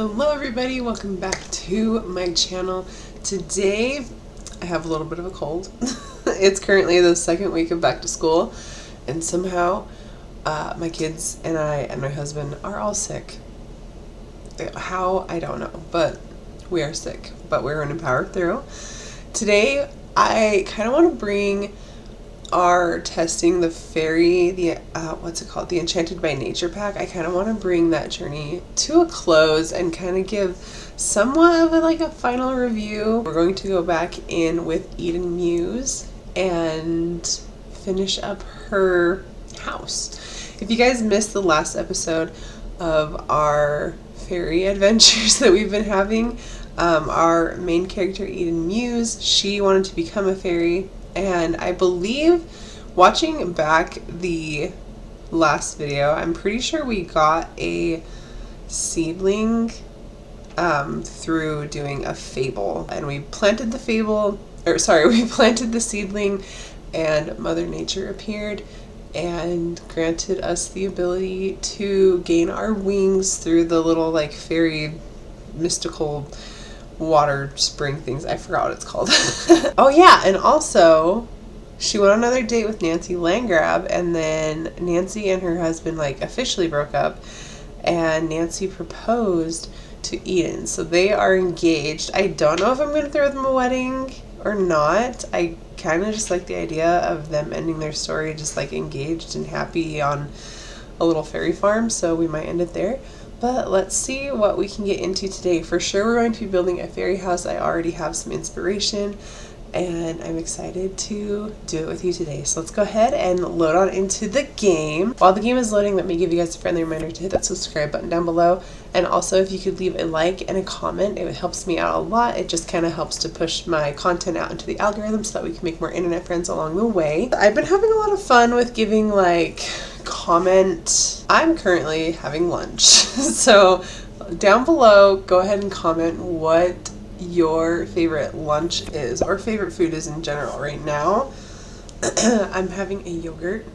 Hello everybody, welcome back to my channel. Today I have a little bit of a cold. It's currently the second week of back to school and somehow my kids and I and my husband are all sick. How? I don't know, but we are sick, but we're going to power through. Today I kind of want to bring our testing the fairy, what's it called, the Enchanted by Nature pack. I kind of want to bring that journey to a close and kind of give somewhat of a final review. We're going to go back in with Eden Muse and finish up her house. If you guys missed the last episode of our fairy adventures that we've been having, our main character Eden Muse, she wanted to become a fairy. And I believe, watching back the last video, I'm pretty sure we got a seedling through doing a fable. And we planted we planted the seedling and Mother Nature appeared and granted us the ability to gain our wings through the little fairy mystical water spring things. I forgot what it's called. Oh yeah, and also she went on another date with Nancy Landgrab, and then Nancy and her husband officially broke up, and Nancy proposed to Eden, so they are engaged. I don't know if I'm going to throw them a wedding or not. I kind of just like the idea of them ending their story just engaged and happy on a little fairy farm, so we might end it there. But let's see what we can get into today. For sure we're going to be building a fairy house. I already have some inspiration and I'm excited to do it with you today. So let's go ahead and load on into the game. While the game is loading, let me give you guys a friendly reminder to hit that subscribe button down below. And also if you could leave a like and a comment, it helps me out a lot. It just kind of helps to push my content out into the algorithm so that we can make more internet friends along the way. I've been having a lot of fun with giving comment. I'm currently having lunch. So down below, go ahead and comment what your favorite lunch is or favorite food is in general. Right now, I'm having a yogurt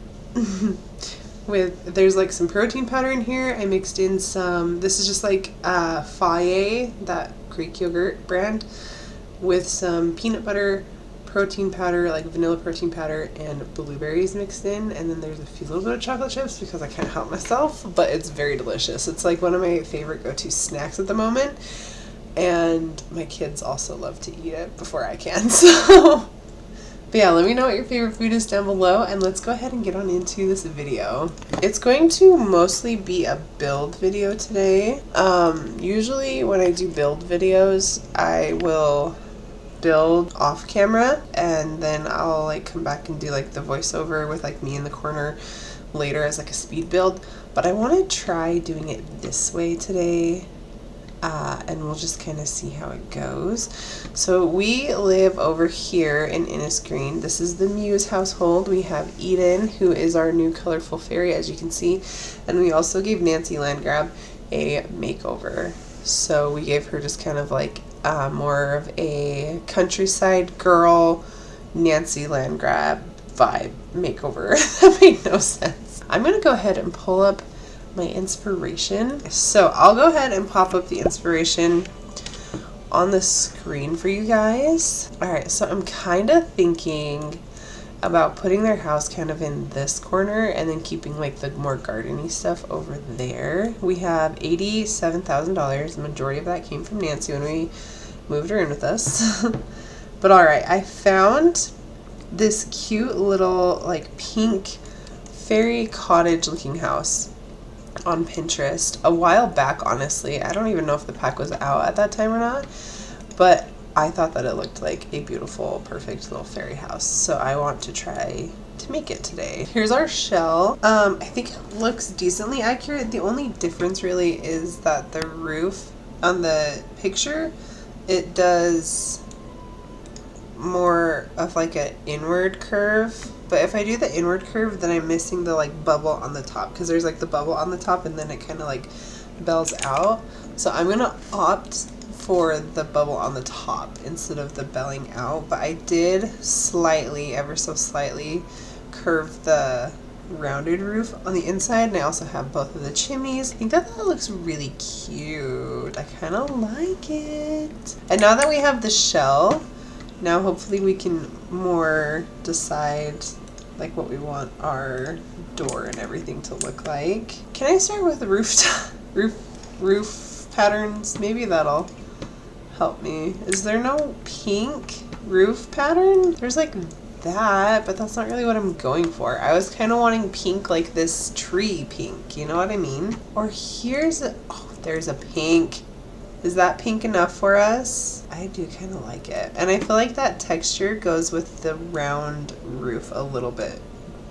with, there's some protein powder in here. I mixed in some, this is just Faye, that Greek yogurt brand, with some peanut butter, protein powder, vanilla protein powder, and blueberries mixed in, and then there's a few little bit of chocolate chips because I can't help myself, but it's very delicious. It's one of my favorite go-to snacks at the moment, and my kids also love to eat it before I can, so but yeah, let me know what your favorite food is down below, and let's go ahead and get on into this video. It's going to mostly be a build video today. Usually when I do build videos, I will build off camera and then I'll come back and do the voiceover with me in the corner later as a speed build, but I want to try doing it this way today, and we'll just kind of see how it goes. So we live over here in Innisgreen. This is the Muse household. We have Eden, who is our new colorful fairy, as you can see, and we also gave Nancy Landgrab a makeover. So we gave her just kind of more of a countryside girl, Nancy Landgrab vibe makeover. That made no sense. I'm gonna go ahead and pull up my inspiration. So I'll go ahead and pop up the inspiration on the screen for you guys. Alright, so I'm kind of thinking about putting their house kind of in this corner and then keeping the more gardeny stuff over there. We have $87,000. The majority of that came from Nancy when we moved her in with us. But alright, I found this cute little pink fairy cottage looking house on Pinterest a while back, honestly. I don't even know if the pack was out at that time or not, but I thought that it looked like a beautiful, perfect little fairy house, so I want to try to make it today. Here's our shell. I think it looks decently accurate. The only difference really is that the roof on the picture, it does more of an inward curve, but if I do the inward curve, then I'm missing the bubble on the top, because there's the bubble on the top and then it kind of bells out. So I'm gonna opt for the bubble on the top instead of the belling out, but I did slightly, ever so slightly, curve the rounded roof on the inside, and I also have both of the chimneys. I think that looks really cute. I kind of like it. And now that we have the shell, now hopefully we can more decide like what we want our door and everything to look like. Can I start with the roof patterns? Maybe that'll help me. Is there no pink roof pattern? There's like that, but that's not really what I'm going for. I was kind of wanting pink, like this tree pink, you know what I mean? Or here's a, oh, there's a pink. Is that pink enough for us? I do kind of like it. And I feel like that texture goes with the round roof a little bit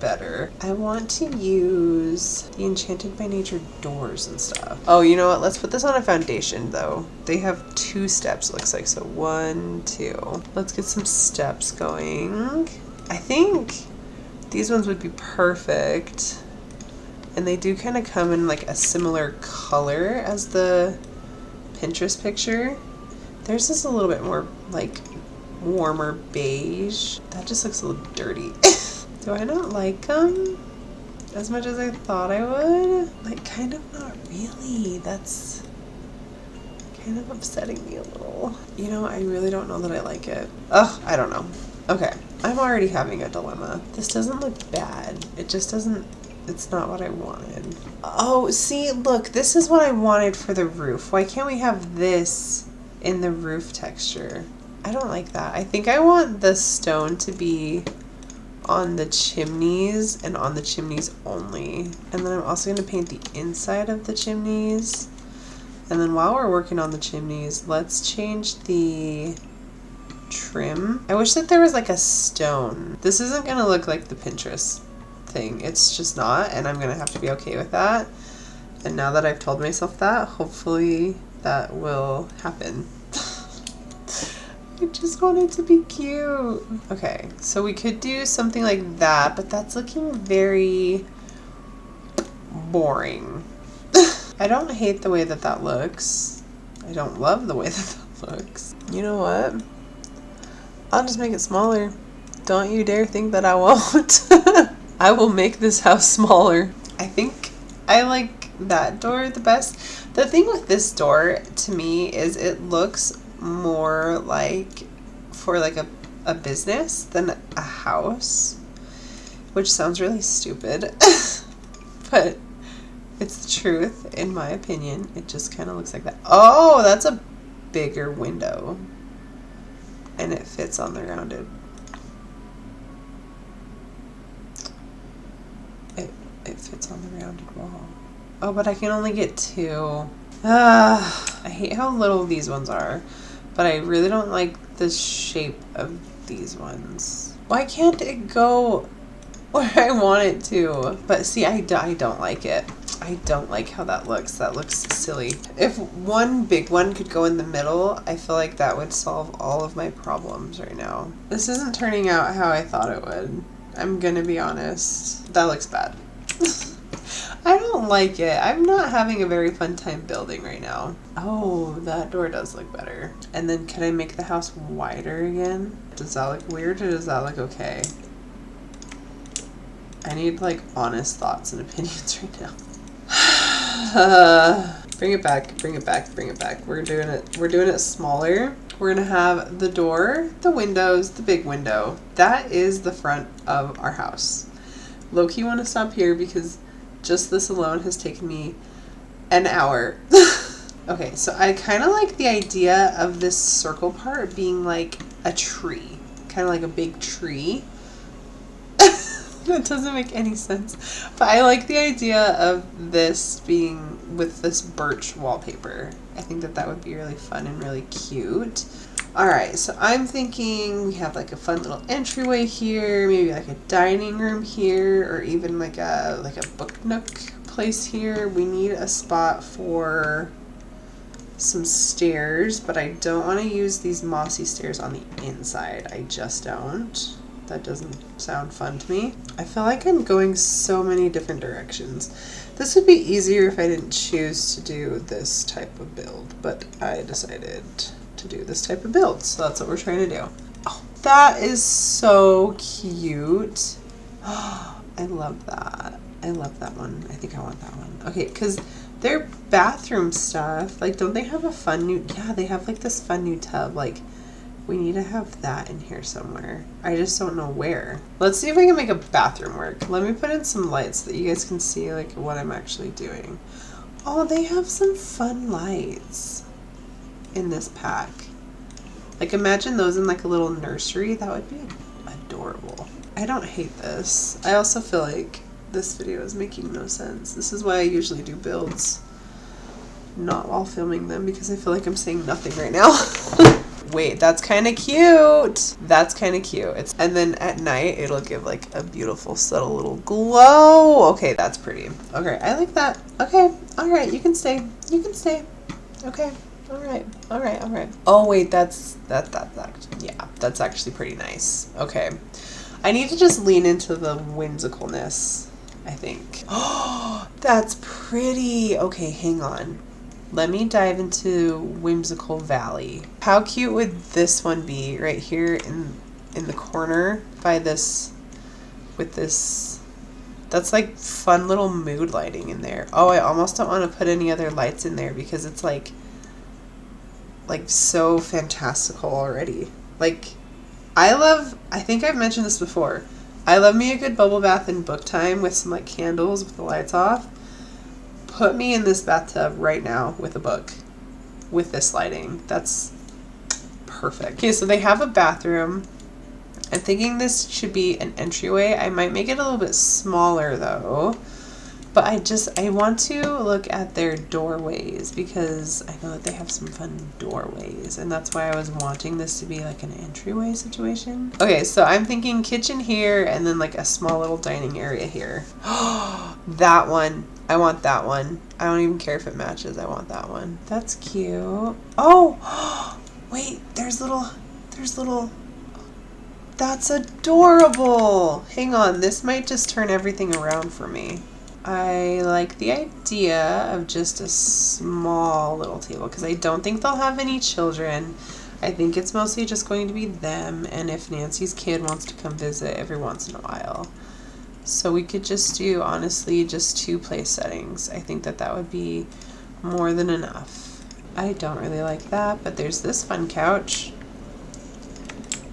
better. I want to use the Enchanted by Nature doors and stuff. Oh, you know what? Let's put this on a foundation though. They have 2 steps, looks like. So 1, 2. Let's get some steps going. I think these ones would be perfect. And they do kind of come in like a similar color as the Pinterest picture. Theirs is a little bit more like warmer beige. That just looks a little dirty. Do I not like them as much as I thought I would? Like, kind of not really. That's kind of upsetting me a little. You know, I really don't know that I like it. Ugh, I don't know. Okay, I'm already having a dilemma. This doesn't look bad. It just doesn't, it's not what I wanted. Oh, see, look, this is what I wanted for the roof. Why can't we have this in the roof texture? I don't like that. I think I want the stone to be on the chimneys and on the chimneys only. And then I'm also going to paint the inside of the chimneys. And then while we're working on the chimneys, let's change the trim. I wish that there was like a stone. This isn't going to look like the Pinterest thing. It's just not, and I'm going to have to be okay with that. And now that I've told myself that, hopefully that will happen. I just want it to be cute. Okay, so we could do something like that, but that's looking very boring. I don't hate the way that that looks. I don't love the way that that looks. You know what? I'll just make it smaller. Don't you dare think that I won't. I will make this house smaller. I think I like that door the best. The thing with this door to me is it looks more like for like a business than a house, which sounds really stupid, but it's the truth in my opinion. It just kind of looks like that. Oh, that's a bigger window and it fits on the rounded. It fits on the rounded wall. Oh, but I can only get 2. I hate how little these ones are, but I really don't like the shape of these ones. Why can't it go where I want it to? But see, I don't like it. I don't like how that looks. That looks silly. If one big one could go in the middle, I feel like that would solve all of my problems right now. This isn't turning out how I thought it would. I'm gonna be honest. That looks bad. I don't like it. I'm not having a very fun time building right now. Oh, that door does look better. And then can I make the house wider again? Does that look weird or does that look okay? I need like honest thoughts and opinions right now. Bring it back, bring it back, bring it back. We're doing it smaller. We're gonna have the door, the windows, the big window. That is the front of our house. Low-key want to stop here because just this alone has taken me an hour. Okay, so I kind of like the idea of this circle part being like a tree, kind of like a big tree. That doesn't make any sense, but I like the idea of this being with this birch wallpaper. I think that that would be really fun and really cute. All right, so I'm thinking we have like a fun little entryway here, maybe like a dining room here, or even like a book nook place here. We need a spot for some stairs, but I don't want to use these mossy stairs on the inside. I just don't. That doesn't sound fun to me. I feel like I'm going so many different directions. This would be easier if I didn't choose to do this type of build, but I decided to do this type of build, so that's what we're trying to do. Oh, that is so cute. I love that. I love that one. I think I want that one. Okay, because their bathroom stuff, like, don't they have a fun new, yeah, they have like this fun new tub. Like, we need to have that in here somewhere. I just don't know where. Let's see if I can make a bathroom work. Let me put in some lights so that you guys can see like what I'm actually doing. Oh, they have some fun lights in this pack. Like, imagine those in like a little nursery. That would be adorable. I don't hate this. I also feel like this video is making no sense. This is why I usually do builds not while filming them, because I feel like I'm saying nothing right now. Wait, that's kind of cute. That's kind of cute. And then at night, it'll give like a beautiful, subtle little glow. Okay, that's pretty. Okay, I like that. Okay, all right, you can stay. You can stay. Okay, all right, all right, all right. Oh wait, that's actually pretty nice. Okay, I need to just lean into the whimsicalness, I think. Oh, that's pretty. Okay, hang on. Let me dive into Whimsical Valley. How cute would this one be right here in the corner by this, with this, that's like fun little mood lighting in there. Oh, I almost don't want to put any other lights in there because it's like so fantastical already. Like, I think I've mentioned this before. I love me a good bubble bath in book time with some like candles with the lights off. Put me in this bathtub right now with a book, with this lighting. That's perfect. Okay, so they have a bathroom. I'm thinking this should be an entryway. I might make it a little bit smaller though, but I want to look at their doorways because I know that they have some fun doorways, and that's why I was wanting this to be like an entryway situation. Okay, so I'm thinking kitchen here and then like a small little dining area here. That one. I want that one. I don't even care if it matches. I want that one. That's cute. Oh, wait, there's little, that's adorable. Hang on, this might just turn everything around for me. I like the idea of just a small little table because I don't think they'll have any children. I think it's mostly just going to be them, and if Nancy's kid wants to come visit every once in a while. So we could just do, honestly, just 2 place settings. I think that would be more than enough. I don't really like that, but there's this fun couch.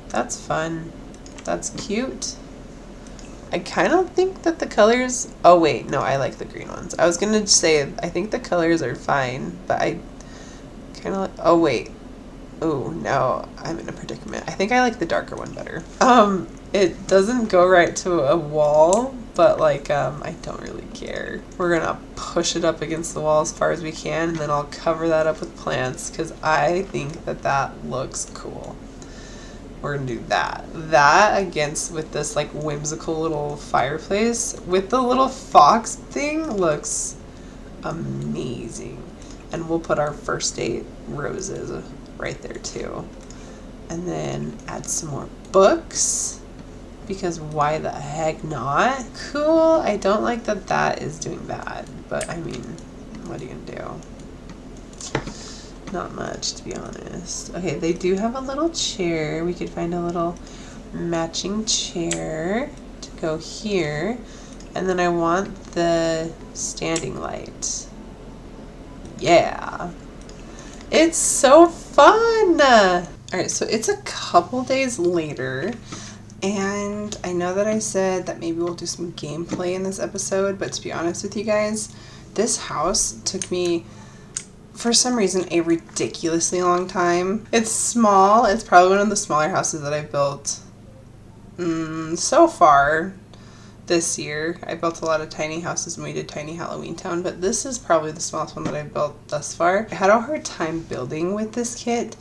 That's fun. That's cute. I kind of think that the colors... Oh, wait. No, I like the green ones. I was going to say, I think the colors are fine, but I kind of like... Oh, wait. Oh, no. I'm in a predicament. I think I like the darker one better. It doesn't go right to a wall, but like, I don't really care. We're gonna push it up against the wall as far as we can, and then I'll cover that up with plants because I think that looks cool. We're gonna do that. That against with this like whimsical little fireplace with the little fox thing looks amazing. And we'll put our first date roses right there too. And then add some more books. Because why the heck not? Cool. I don't like that is doing that. But I mean, what are you gonna do? Not much, to be honest. Okay, they do have a little chair. We could find a little matching chair to go here. And then I want the standing light. Yeah. It's so fun! Alright, so it's a couple days later. And I know that I said that maybe we'll do some gameplay in this episode, but to be honest with you guys, this house took me, for some reason, a ridiculously long time. It's small. It's probably one of the smaller houses that I've built so far this year. I built a lot of tiny houses when we did Tiny Halloween Town, but this is probably the smallest one that I've built thus far. I had a hard time building with this kit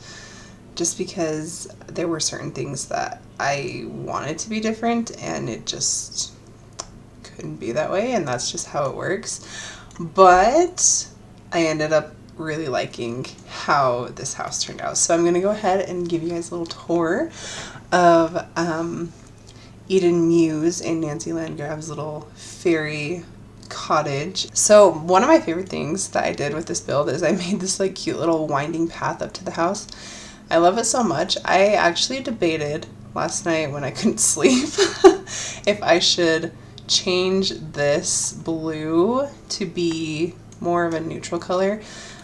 just because there were certain things that I wanted to be different and it just couldn't be that way, and that's just how it works. But I ended up really liking how this house turned out. So I'm going to go ahead and give you guys a little tour of Eden Muse and Nancy Landgrave's little fairy cottage. So one of my favorite things that I did with this build is I made this like cute little winding path up to the house. I love it so much. I actually debated last night when I couldn't sleep if I should change this blue to be more of a neutral color.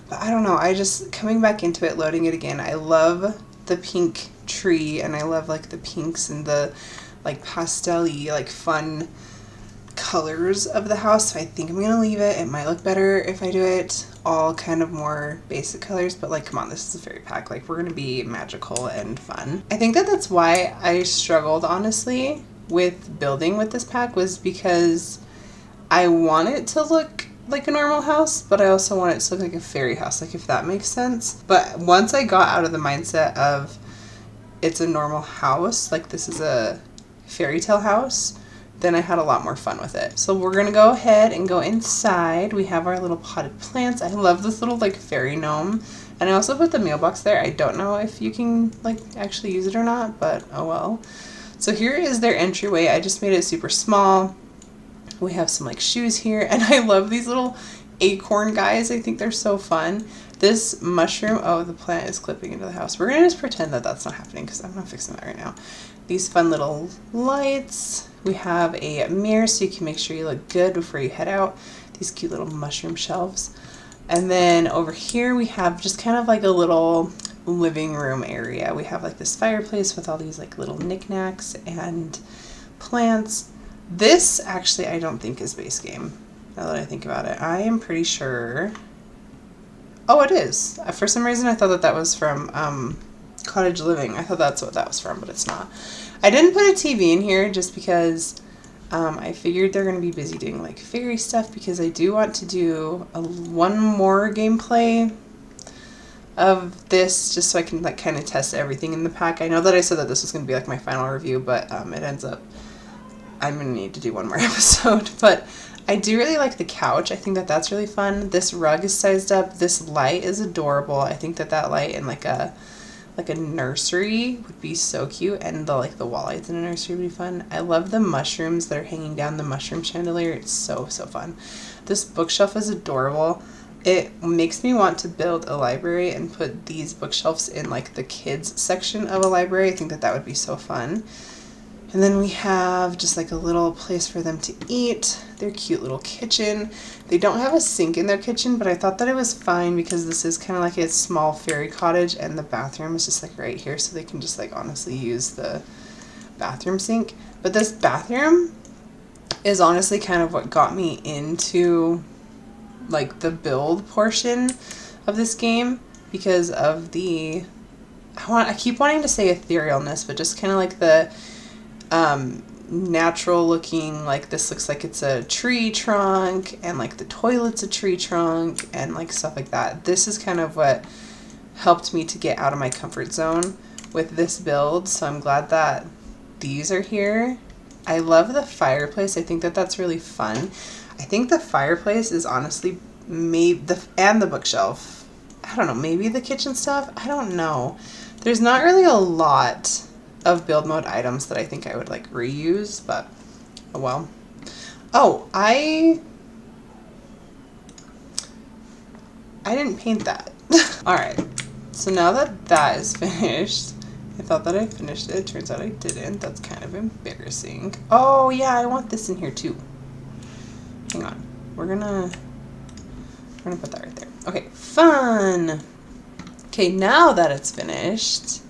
But I don't know, I just, coming back into it, loading it again, I love the pink tree, and I love like the pinks and the like pastel-y, like fun colors of the house. So I think I'm gonna leave it. It might look better if I do it all kind of more basic colors, but like, come on, this is a fairy pack. Like, we're gonna be magical and fun. I think that that's why I struggled, honestly, with building with this pack, was because I want it to look like a normal house, but I also want it to look like a fairy house, like, if that makes sense. But once I got out of the mindset of it's a normal house, like this is a fairy tale house, then I had a lot more fun with it. So we're gonna go ahead and go inside. We have our little potted plants. I love this little like fairy gnome. And I also put the mailbox there. I don't know if you can like actually use it or not, but oh well. So here is their entryway. I just made it super small. We have some like shoes here, and I love these little acorn guys. I think they're so fun. This mushroom, oh, the plant is clipping into the house. We're gonna just pretend that that's not happening because I'm not fixing that right now. These fun little lights. We have a mirror so you can make sure you look good before you head out. These cute little mushroom shelves. And then over here we have just kind of like a little living room area. We have like this fireplace with all these like little knickknacks and plants. This actually I don't think is base game, now that I think about it. I am pretty sure, oh, it is. For some reason I thought that that was from Cottage Living. I thought that's what that was from, but it's not. I didn't put a TV in here just because I figured they're going to be busy doing like fairy stuff, because I do want to do one more gameplay of this just so I can like kind of test everything in the pack. I know that I said that this was going to be like my final review, but it ends up I'm going to need to do one more episode. But I do really like the couch. I think that that's really fun. This rug is sized up. This light is adorable. I think that that light in like a nursery would be so cute, and the wall lights in a nursery would be fun. I love the mushrooms that are hanging down the mushroom chandelier. It's so fun. This bookshelf is adorable. It makes me want to build a library and put these bookshelves in like the kids section of a library. I think that that would be so fun. And then we have just like a little place for them to eat. Their cute little kitchen. They don't have a sink in their kitchen, but I thought that it was fine because this is kind of like a small fairy cottage, and the bathroom is just like right here, so they can just like honestly use the bathroom sink. But this bathroom is honestly kind of what got me into like the build portion of this game, because of the, I keep wanting to say etherealness, but just kind of like the natural looking, like this looks like it's a tree trunk, and like the toilet's a tree trunk, and like stuff like that. This is kind of what helped me to get out of my comfort zone with this build, so I'm glad that these are here. I love the fireplace. I think that that's really fun. I think the fireplace is honestly and the bookshelf. I don't know, maybe the kitchen stuff. I don't know. There's not really a lot of build mode items that I think I would like reuse, but oh well. Oh, I didn't paint that. Alright, so now that that is finished, I thought that I finished it. Turns out I didn't. That's kind of embarrassing. Oh yeah, I want this in here too. Hang on. We're gonna put that right there. Okay, fun. Okay, now that it's finished,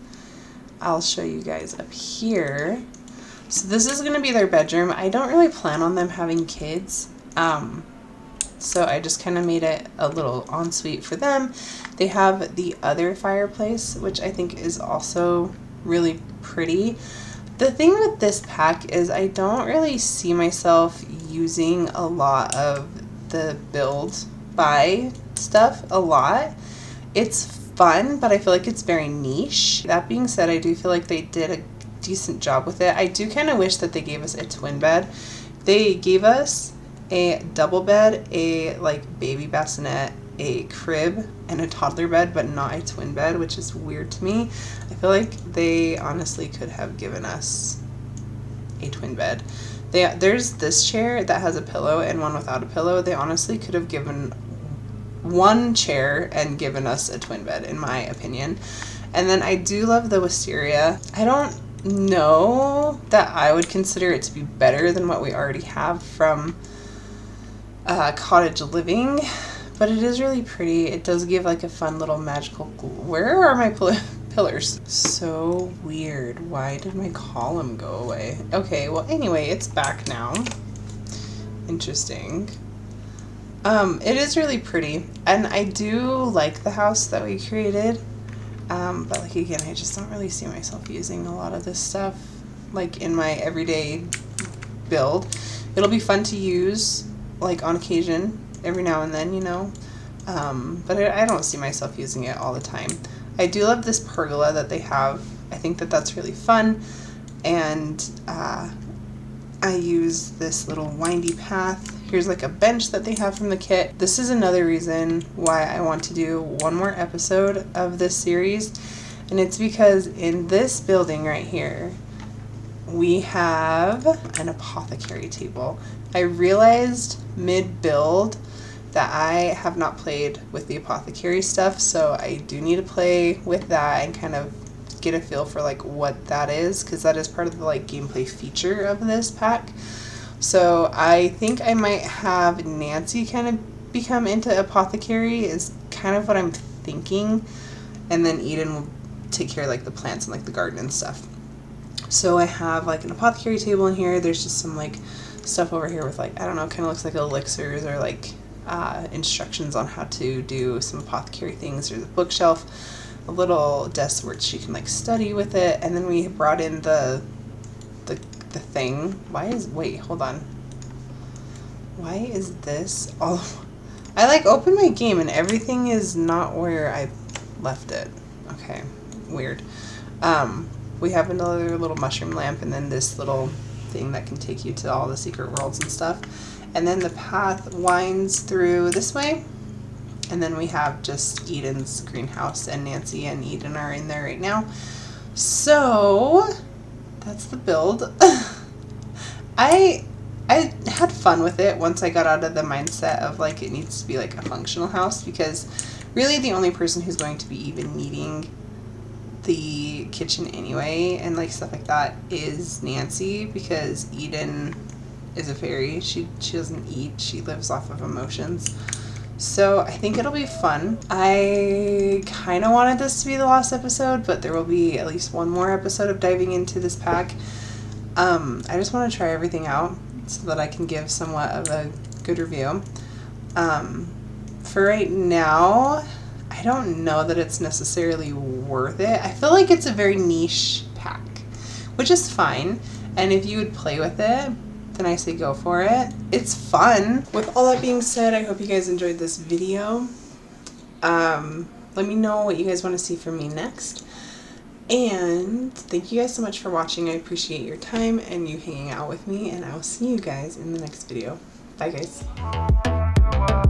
I'll show you guys up here. So this is going to be their bedroom. I don't really plan on them having kids. So I just kind of made it a little ensuite for them. They have the other fireplace, which I think is also really pretty. The thing with this pack is I don't really see myself using a lot of the build by stuff a lot. It's fun, but I feel like it's very niche. That being said, I do feel like they did a decent job with it. I do kind of wish that they gave us a twin bed. They gave us a double bed, a like baby bassinet, a crib, and a toddler bed, but not a twin bed, which is weird to me. I feel like they honestly could have given us a twin bed. There's this chair that has a pillow and one without a pillow. They honestly could have given one chair and given us a twin bed, in my opinion. And then I do love the wisteria. I don't know that I would consider it to be better than what we already have from Cottage Living, but it is really pretty. It does give like a fun little magical where are my pillars? So weird. Why did my column go away? Okay, well anyway, it's back now. Interesting. It is really pretty, and I do like the house that we created, but like again, I just don't really see myself using a lot of this stuff like in my everyday build. It'll be fun to use like on occasion every now and then, you know, but I don't see myself using it all the time. I do love this pergola that they have. I think that that's really fun, and I use this little windy path. Here's like a bench that they have from the kit. This is another reason why I want to do one more episode of this series, and it's because in this building right here we have an apothecary table. I realized mid-build that I have not played with the apothecary stuff, so I do need to play with that and kind of get a feel for like what that is, because that is part of the like gameplay feature of this pack. So I think I might have Nancy kind of become into apothecary is kind of what I'm thinking, and then Eden will take care of like the plants and like the garden and stuff. So I have like an apothecary table in here. There's just some like stuff over here with like, I don't know, kind of looks like elixirs or like instructions on how to do some apothecary things. There's a bookshelf, a little desk where she can like study with it, and then we brought in the thing. Wait, hold on. Why is this all... I like open my game and everything is not where I left it. Okay, weird. We have another little mushroom lamp, and then this little thing that can take you to all the secret worlds and stuff. And then the path winds through this way. And then we have just Eden's greenhouse, and Nancy and Eden are in there right now. So that's the build. I had fun with it once I got out of the mindset of like it needs to be like a functional house, because really the only person who's going to be even needing the kitchen anyway and like stuff like that is Nancy, because Eden is a fairy. She doesn't eat. She lives off of emotions. So I think it'll be fun. I kind of wanted this to be the last episode, but there will be at least one more episode of diving into this pack. I just want to try everything out so that I can give somewhat of a good review. For right now, I don't know that it's necessarily worth it. I feel like it's a very niche pack, which is fine. And if you would play with it, then I say go for it. It's fun. With all that being said, I hope you guys enjoyed this video. Let me know what you guys want to see from me next. And thank you guys so much for watching. I appreciate your time and you hanging out with me, and I will see you guys in the next video. Bye guys.